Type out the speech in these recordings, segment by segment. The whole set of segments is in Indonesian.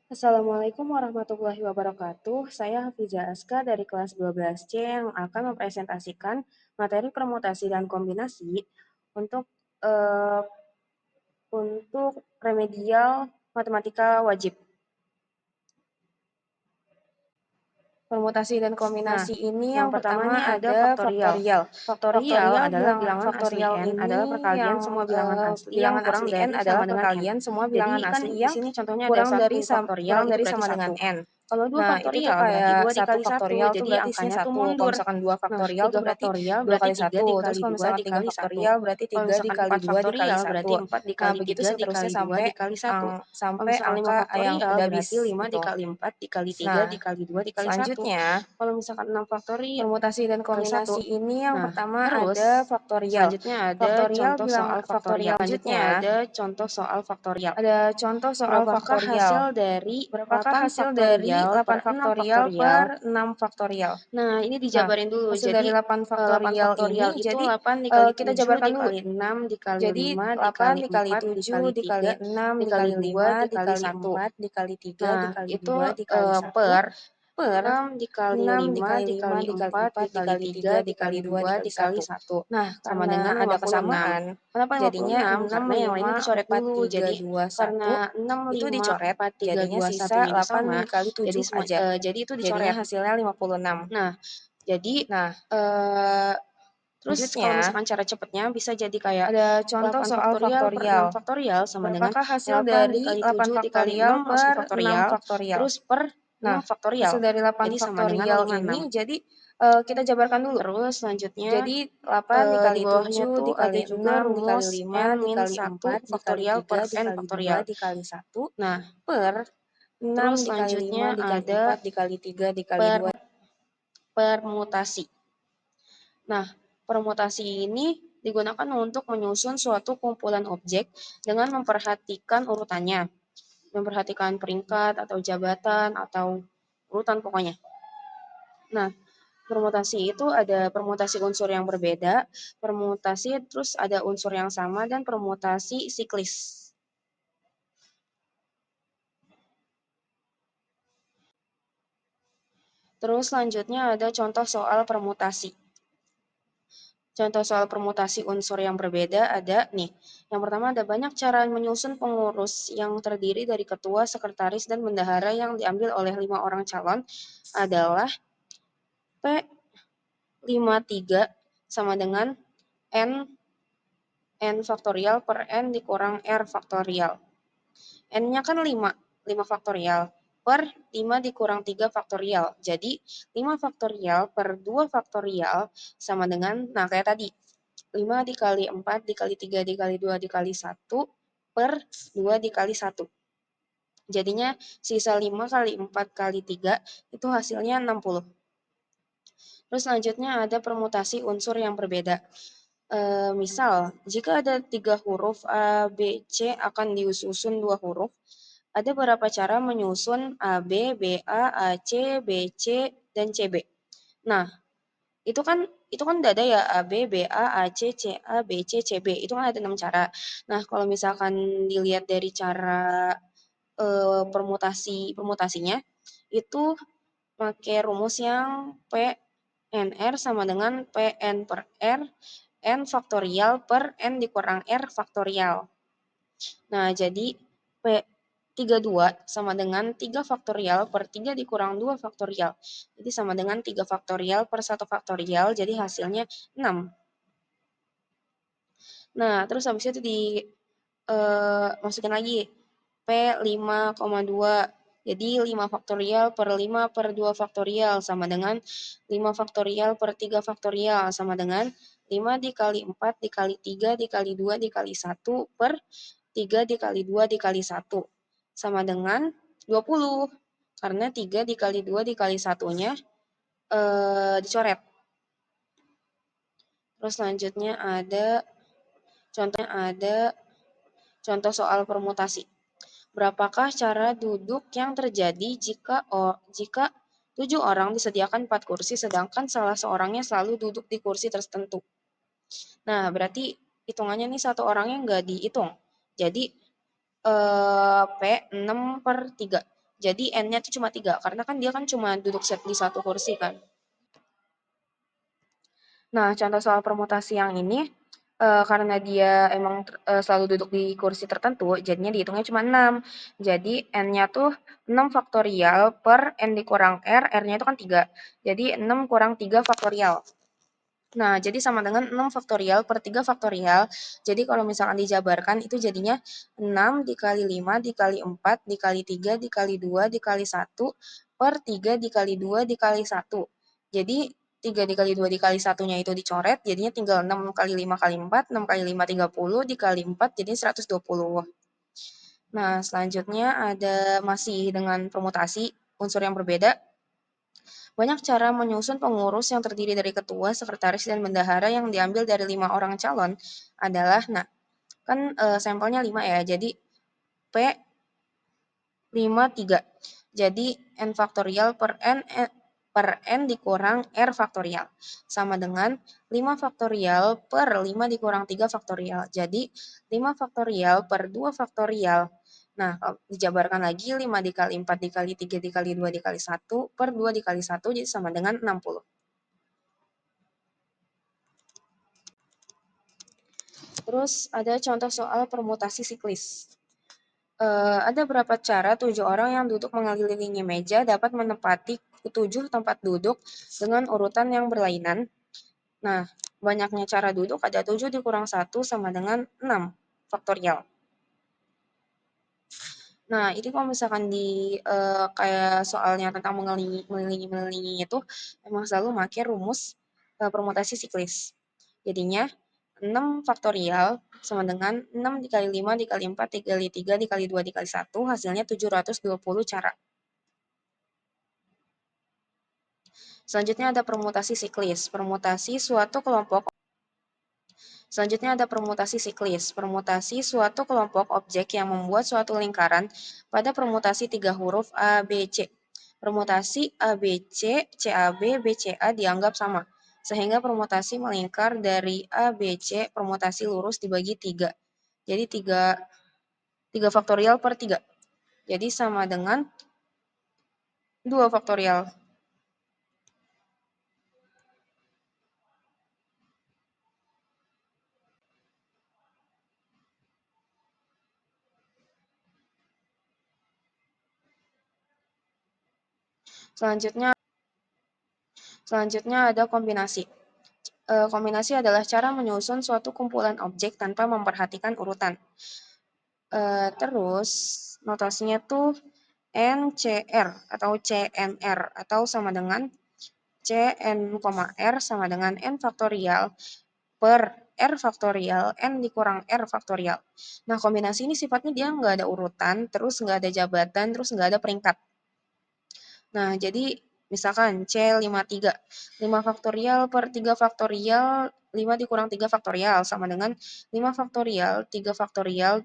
Assalamualaikum warahmatullahi wabarakatuh. Saya Hafiza Aska dari kelas 12C yang akan mempresentasikan materi permutasi dan kombinasi untuk eh, untuk remedial matematika wajib. Permutasi dan Nah, kombinasi ini yang yang pertama pertama nih ada ada faktorial. faktorial. Faktorial adalah Bilangan bilangan asli faktorial N ini adalah perkalian yang semua bilangan asli yang bilangan kurang asli N dari adalah sama dengan N. perkalian semua bilangan Jadi kan asli di yang sini contohnya ada satu faktorial kurang itu dari berarti sama dengan 1. N. Kalau 2 Nah, itu tuh faktorial berarti kayak 2 1 dikali 1, faktorial tuh jadi berarti isinya angkanya tuh 1. Kalau mundur. misalkan 2 Nah, faktorial 3 tuh berarti faktorial 2 berarti kali 3 1. Terus dikali kalau 2 misalkan 3 dikali 1. faktorial berarti Kalau 3 misalkan dikali 4 2 dikali faktorial 1. berarti 4 Nah, dikali begitu 3 seterusnya dikali 2 sampai dikali 1. Kalau sampai misalkan 5 angka yang faktorial udah berarti habis 5 gitu. dikali 4 dikali 3 Nah, dikali 2 dikali 1. selanjutnya Kalau misalkan 6 faktorial permutasi dan kali 1. kombinasi ini yang Nah, pertama ada terus faktorial. selanjutnya ada contoh soal faktorial. Selanjutnya Selanjutnya ada contoh soal faktorial. ada contoh soal Berapakah faktorial. hasil dari Berapakah 8 hasil dari faktorial per 8 6 faktorial faktorial? per 6 faktorial? Nah, ini Nah, dijabarin dulu. hasil Jadi, dari 8 8 faktorial faktorial ini, itu jadi 8 dikali kita 7 jabarkan dulu. dikali 6 dikali Jadi 5 8 dikali dikali 4 7 dikali dikali 3 6 dikali dikali 2 5 dikali dikali 1. 4 dikali 3 Nah, dikali itu 2 dikali 1 per per 6 dikali 6 5 dikali 5 dikali dikali 4 4 dikali dikali 3 3 dikali dikali 2 2 dikali dikali 1. 1 Nah, sama karena dengan ada 56. kesamaan, Kenapa jadinya 56? 6, Karena yang lainnya 5, dicoret 4, dulu. 3, Jadi 2, 1 karena 6, itu 5, dicoret, 4, 3, jadinya 2, sisa 1-nya itu 8 sama. dikali 7 aja. Jadi itu Jadinya dicoret. hasilnya 56. Nah, jadi Nah, eh, terus kalau selanjutnya misalkan cara cepatnya bisa jadi kayak ada contoh 8 soal faktorial per 6 faktorial. faktorial sama dengan Berapakah hasil 8 dari dikali 8 7 dikali faktorial 6 langsung per 6 faktorial, faktorial? terus per Nah, 6 faktorial. hasil dari 8 Jadi sama dengan faktorial 56. ini, jadi kita jabarkan dulu. Terus selanjutnya Jadi 8 di dikali bawahnya 7 tuh ada dikali juga 6 rumus dikali 5 n min dikali 1 4 dikali faktorial 3 per n dikali 2 faktorial. dikali 1 Nah, per 6 terus dikali selanjutnya 5 dikali ada 4 dikali 3 dikali per 2. permutasi. Nah, permutasi ini digunakan untuk menyusun suatu kumpulan objek dengan memperhatikan urutannya, memperhatikan peringkat atau jabatan atau urutan pokoknya. Nah, permutasi itu ada permutasi unsur yang berbeda, permutasi terus ada unsur yang sama, dan permutasi siklis. Terus selanjutnya ada contoh soal permutasi. Contoh soal permutasi unsur yang berbeda ada nih. Yang pertama ada banyak cara menyusun pengurus yang terdiri dari ketua, sekretaris, dan bendahara yang diambil oleh 5 orang calon adalah P53 sama dengan N faktorial per N dikurang R faktorial. N-nya kan 5, 5 faktorial per 5 dikurang 3 faktorial. Jadi 5 faktorial per 2 faktorial sama dengan, nah kayak tadi, 5 dikali 4 dikali 3 dikali 2 dikali 1 per 2 dikali 1. Jadinya sisa 5 kali 4 kali 3 itu hasilnya 60. Terus selanjutnya ada permutasi unsur yang berbeda. Misal, jika ada 3 huruf A, B, C akan disusun 2 huruf, ada beberapa cara menyusun A, B, B, A, C, B, C, dan CB. Nah, itu kan udah ada ya A, B, B, A, C, C, A, B, C, C, B. Itu kan ada 6 cara. Nah, kalau misalkan dilihat dari cara permutasinya itu pakai rumus yang PNR sama dengan PN per R N faktorial per N dikurang R faktorial. Nah, jadi P32 sama dengan 3 faktorial per 3 dikurang 2 faktorial. Jadi sama dengan 3 faktorial per 1 faktorial, jadi hasilnya 6. Nah, terus habis itu masukin lagi P5,2. Jadi 5 faktorial per 5 per 2 faktorial sama dengan 5 faktorial per 3 faktorial sama dengan 5 dikali 4 dikali 3 dikali 2 dikali 1 per 3 dikali 2 dikali 1 sama dengan 20. Karena 3 dikali 2 dikali 1-nya dicoret. Terus selanjutnya ada contoh soal permutasi. Berapakah cara duduk yang terjadi jika 7 orang disediakan 4 kursi sedangkan salah seorangnya selalu duduk di kursi tertentu? Nah, berarti hitungannya nih satu orangnya nggak dihitung. Jadi P6 per 3. Jadi N-nya tuh cuma 3, karena kan dia kan cuma duduk di satu kursi kan. Nah, contoh soal permutasi yang ini, karena dia emang selalu duduk di kursi tertentu, jadinya dihitungnya cuma 6. Jadi N-nya tuh 6 faktorial per N dikurang R, R-nya itu kan 3. Jadi 6 kurang 3 faktorial. Nah, jadi sama dengan 6 faktorial per 3 faktorial. Jadi kalau misalkan dijabarkan itu jadinya 6 dikali 5 dikali 4 dikali 3 dikali 2 dikali 1 per 3 dikali 2 dikali 1. Jadi 3 dikali 2 dikali 1-nya itu dicoret, jadinya tinggal 6 kali 5 kali 4, 6 kali 5 30, dikali 4 jadi 120. Nah, selanjutnya ada masih dengan permutasi unsur yang berbeda. Banyak cara menyusun pengurus yang terdiri dari ketua, sekretaris, dan bendahara yang diambil dari 5 orang calon adalah, nah, kan sampelnya 5 ya, jadi P 5, 3. Jadi N faktorial per N dikurang R faktorial. Sama dengan 5 faktorial per 5 dikurang 3 faktorial. Jadi 5 faktorial per 2 faktorial. Nah, kalau dijabarkan lagi 5 dikali 4 dikali 3 dikali 2 dikali 1 per 2 dikali 1 jadi sama dengan 60. Terus ada contoh soal permutasi siklis. Ada berapa cara 7 orang yang duduk mengelilingi meja dapat menempati 7 tempat duduk dengan urutan yang berlainan. Nah, banyaknya cara duduk ada 7 dikurang 1 sama dengan 6 faktorial. Nah, ini kalau misalkan di kayak soalnya tentang mengelilingi itu emang selalu pakai rumus permutasi siklis. Jadinya 6 faktorial sama dengan 6 dikali 5 dikali 4 dikali 3 dikali 2 dikali 1 hasilnya 720 cara. Selanjutnya ada permutasi siklis. Selanjutnya ada permutasi siklis. Permutasi suatu kelompok objek yang membuat suatu lingkaran pada permutasi 3 huruf A, B, C. Permutasi A, B, C, CAB, BCA dianggap sama. Sehingga permutasi melingkar dari A, B, C, permutasi lurus dibagi 3. Jadi 3 faktorial per 3. Jadi sama dengan 2 faktorial. Selanjutnya ada kombinasi. Kombinasi adalah cara menyusun suatu kumpulan objek tanpa memperhatikan urutan. Terus notasinya tuh NCR atau CNR atau sama dengan CN, R sama dengan N faktorial per R faktorial N dikurang R faktorial. Nah, kombinasi ini sifatnya dia nggak ada urutan, terus nggak ada jabatan, terus nggak ada peringkat. Nah, jadi misalkan C53, 5 faktorial per 3 faktorial, 5 dikurang 3 faktorial sama dengan 5 faktorial, 3 faktorial,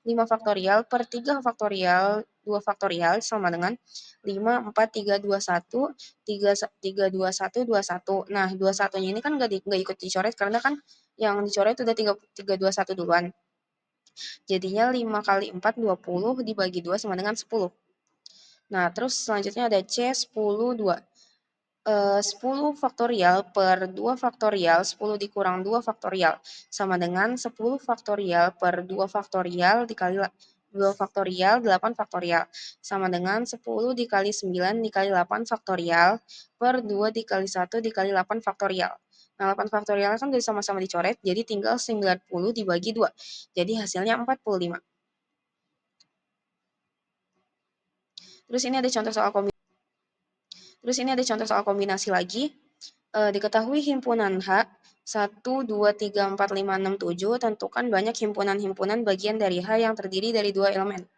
5 faktorial per 3 faktorial, 2 faktorial sama dengan 5, 4, 3, 2, 1, 3, 3, 2, 1, 2, 1. Nah, 21-nya ini kan nggak ikut dicoret karena kan yang dicoret udah 3, 3, 2, 1 duluan. Jadinya 5 kali 4, 20 dibagi 2 sama dengan 10. Nah, terus selanjutnya ada C10, 2. 10 faktorial per 2 faktorial, 10 dikurang 2 faktorial, sama dengan 10 faktorial per 2 faktorial dikali 2 faktorial, 8 faktorial, sama dengan 10 dikali 9 dikali 8 faktorial per 2 dikali 1 dikali 8 faktorial. Nah, 8 faktorial kan udah sama-sama dicoret, jadi tinggal 90 dibagi 2. Jadi hasilnya 45. Terus ini ada contoh soal kombinasi lagi. Diketahui himpunan H 1, 2, 3, 4, 5, 6, 7, tentukan banyak himpunan-himpunan bagian dari H yang terdiri dari 2 elemen.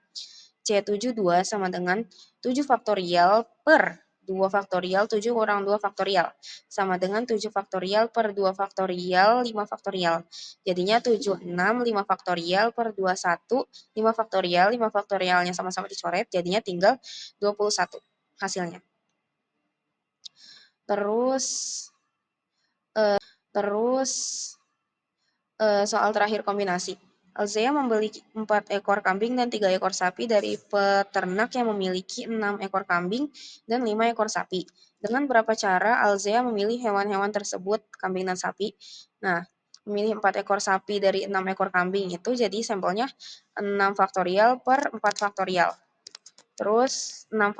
C72 sama dengan 7 faktorial per 2 faktorial 7 kurang 2 faktorial sama dengan 7 faktorial per 2 faktorial 5 faktorial. Jadinya 76 5 faktorial per 21 5 faktorial 5 faktorialnya sama-sama dicoret jadinya tinggal 21 hasilnya. Terus soal terakhir kombinasi. Alzea membeli 4 ekor kambing dan 3 ekor sapi dari peternak yang memiliki 6 ekor kambing dan 5 ekor sapi. Dengan berapa cara Alzea memilih hewan-hewan tersebut, kambing dan sapi? Nah, memilih 4 ekor sapi dari 6 ekor kambing itu jadi sampelnya 6 faktorial per 4 faktorial. Terus 6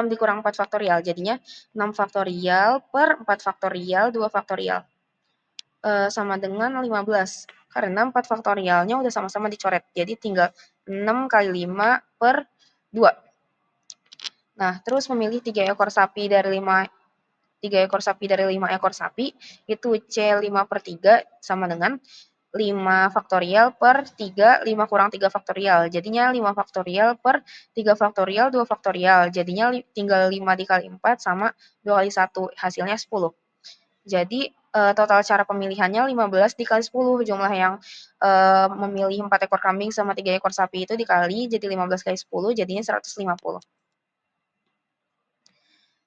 dikurang 4 faktorial, jadinya 6 faktorial per 4 faktorial 2 faktorial. Sama dengan 15. Karena 4 faktorialnya udah sama-sama dicoret. Jadi tinggal 6 kali 5 per 2. Nah, terus memilih 3 ekor sapi dari 5 ekor sapi, itu C5 per 3 sama dengan 5 faktorial per 3, 5 kurang 3 faktorial. Jadinya 5 faktorial per 3 faktorial, 2 faktorial. Jadinya tinggal 5 dikali 4 sama 2 kali 1, hasilnya 10. Jadi total cara pemilihannya 15 dikali 10, jumlah yang memilih 4 ekor kambing sama 3 ekor sapi itu dikali jadi 15 kali 10 jadinya 150.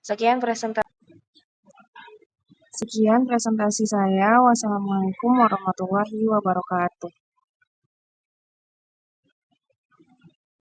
Sekian presentasi saya. Wassalamualaikum warahmatullahi wabarakatuh.